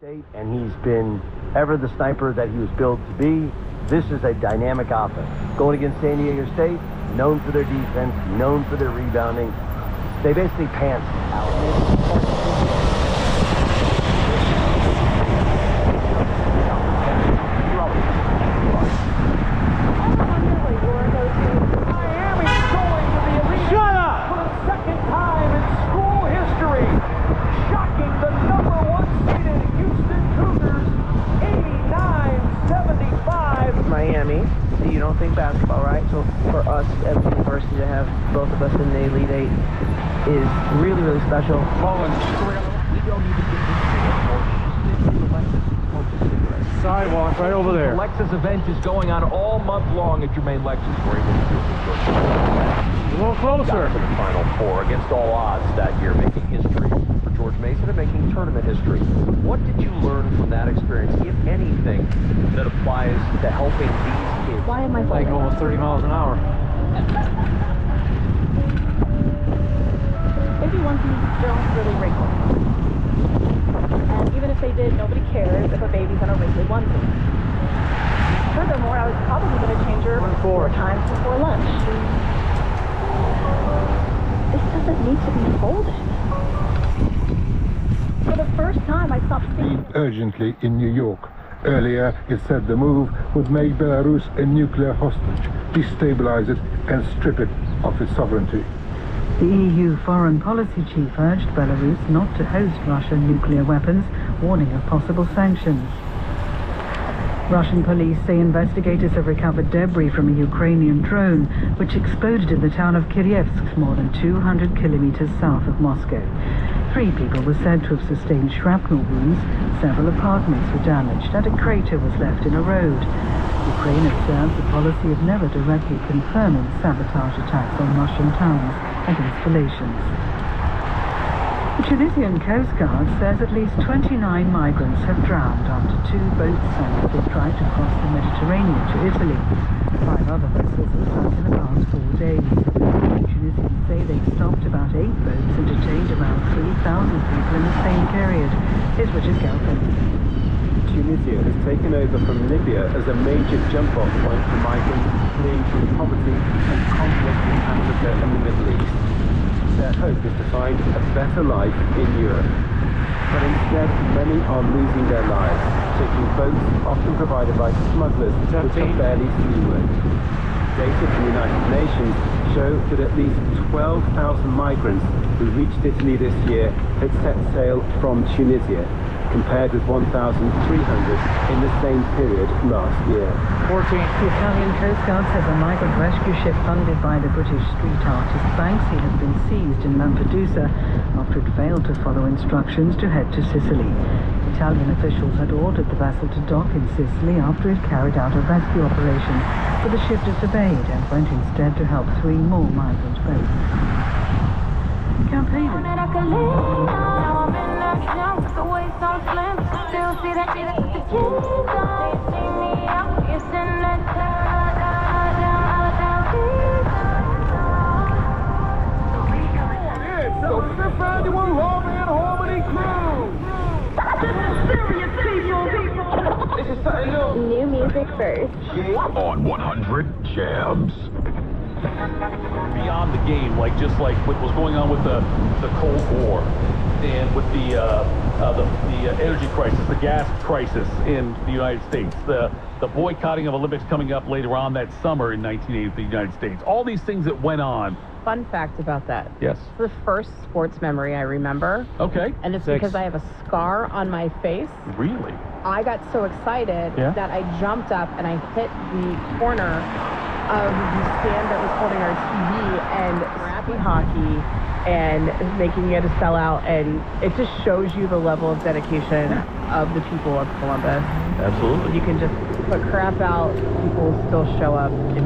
State, and he's been ever the sniper that he was built to be. This is a dynamic offense. Going against San Diego State, known for their defense, known for their rebounding. They basically pants out. You don't think basketball, right? So for us as a university to have both of us in the Elite Eight is really, really special. We don't even get sidewalk right over there. The Lexus event is going on all month long at Jermaine Lexus. We're able to do it. A little closer. Got to the Final Four against all odds that year, making history for George Mason and making tournament history. What did you learn from that experience, if anything, that applies to helping these kids? Why am I like almost 30 miles an hour? Baby onesies don't really wrinkle. And even if they did, nobody cares if a baby's in a wrinkly onesie. Furthermore, I was probably going to change her 4 times before lunch. This doesn't need to be folded. For the first time, I stopped thinking urgently in New York. Earlier, it said the move would make Belarus a nuclear hostage, destabilize it, and strip it of its sovereignty. The EU foreign policy chief urged Belarus not to host Russian nuclear weapons, warning of possible sanctions. Russian police say investigators have recovered debris from a Ukrainian drone, which exploded in the town of Kiryevsk, more than 200 kilometers south of Moscow. 3 people were said to have sustained shrapnel wounds. Several apartments were damaged, and a crater was left in a road. Ukraine observes the policy of never directly confirming sabotage attacks on Russian towns and installations. The Tunisian Coast Guard says at least 29 migrants have drowned after 2 boats sank as they tried to cross the Mediterranean to Italy. 5 other vessels have sunk in the past 4 days. Tunisians say they stopped about 8 boats and detained around 3,000 people in the same period. Here's Richard Galpin. Tunisia has taken over from Libya as a major jump-off point for migrants fleeing from poverty and conflict in Africa and the Middle East. Their hope is to find a better life in Europe. But instead, many are losing their lives, taking boats often provided by smugglers which are barely seaworthy. Data from the United Nations show that at least 12,000 migrants who reached Italy this year had set sail from Tunisia, compared with 1,300 in the same period last year. The Italian Coast Guard says a migrant rescue ship funded by the British street artist Banksy has been seized in Lampedusa after it failed to follow instructions to head to Sicily. Italian officials had ordered the vessel to dock in Sicily after it carried out a rescue operation, but the ship disobeyed and went instead to help 3 more migrant boats. Campaigning. new music first. On 100 Jams. Beyond the game, just like what was going on with the Cold War and with the energy crisis, the gas crisis in the United States, the boycotting of Olympics coming up later on that summer in 1980 in the United States, all these things that went on. Fun fact about that. Yes. It's the first sports memory I remember. Okay. And it's because I have a scar on my face. Really? I got so excited that I jumped up and I hit the corner of the stand that was holding our TV and scrappy hockey and making it a sellout, and it just shows you the level of dedication of the people of Columbus. Absolutely. You can just put crap out, people still show up in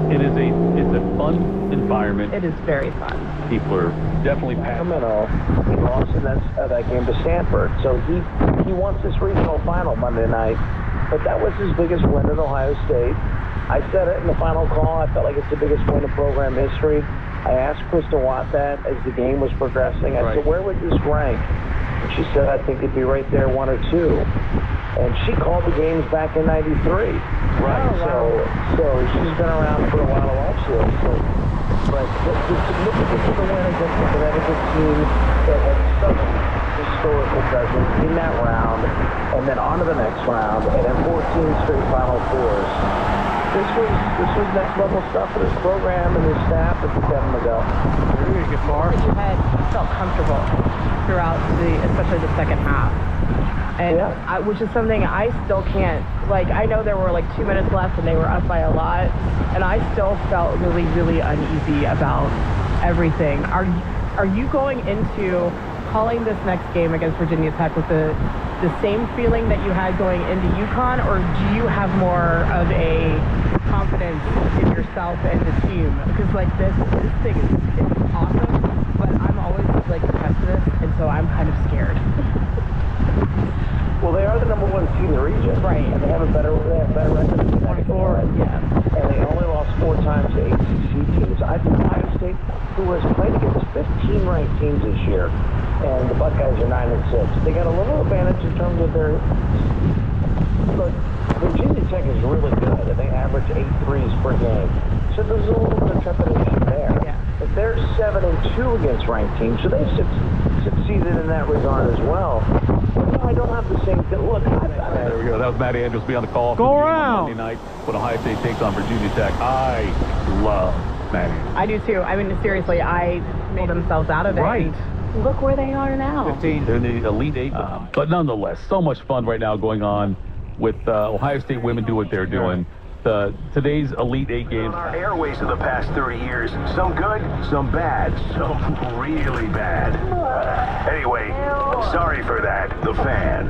it's a fun environment. It is very fun. People are definitely passionate. He lost in that game to Stanford, so he wants this regional final Monday night, but that was his biggest win at Ohio State. I said it in the final call. I felt like it's the biggest win in program history. I asked Kristen Watt that as the game was progressing. I said, where would this rank She said, I think it'd be right there, 1 or 2. And she called the games back in '93. Right. So she's been around for a while also. But the significance of the win against the Connecticut team that had such historical presence in that round, and then on to the next round, and then 14 straight Final Fours. This was next level stuff for this program and this staff and for Kevin McGill. You're gonna get far. You felt comfortable throughout especially the second half. And which is something I still can't, like, I know there were like 2 minutes left and they were up by a lot, and I still felt really, really uneasy about everything. Are you going into calling this next game against Virginia Tech with the same feeling that you had going into UConn, or do you have more of a confidence in yourself and the team? Because like this thing is awesome, but I'm always like a pessimist, and so I'm kind of scared. Well, they are the #1 team in the region. Right. And they have a better record than 24. Yeah. And they only lost 4 times to ACC teams. I think Ohio State, who has played against 15 ranked teams this year, and the Buckeyes are 9-6. They got a little advantage in terms of their. Look, Virginia Tech is really good, and they average 8 threes per game. So there's a little bit of trepidation there. Yeah. But they're 7-2 against ranked teams, so they've succeeded in that regard as well. But no, I don't have the same. Look, there we go. That was Matty Andrews on the call. Go around. Monday night when Ohio State takes on Virginia Tech. I love Matty. I do too. I mean, seriously, I made themselves out of it. Right. Look where they are now. 15. They're in the Elite Eight. But nonetheless, so much fun right now going on with Ohio State women do what they're doing. Today's Elite Eight games. On our airways of the past 30 years, some good, some bad, some really bad. Anyway, sorry for that, the fan.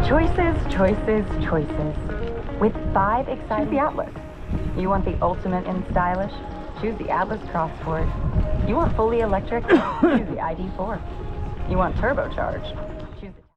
Choices, choices, choices. With 5 exciting... Choose the Atlas. You want the ultimate in stylish? Choose the Atlas Crossport. You want fully electric? Choose the ID4. You want turbocharged?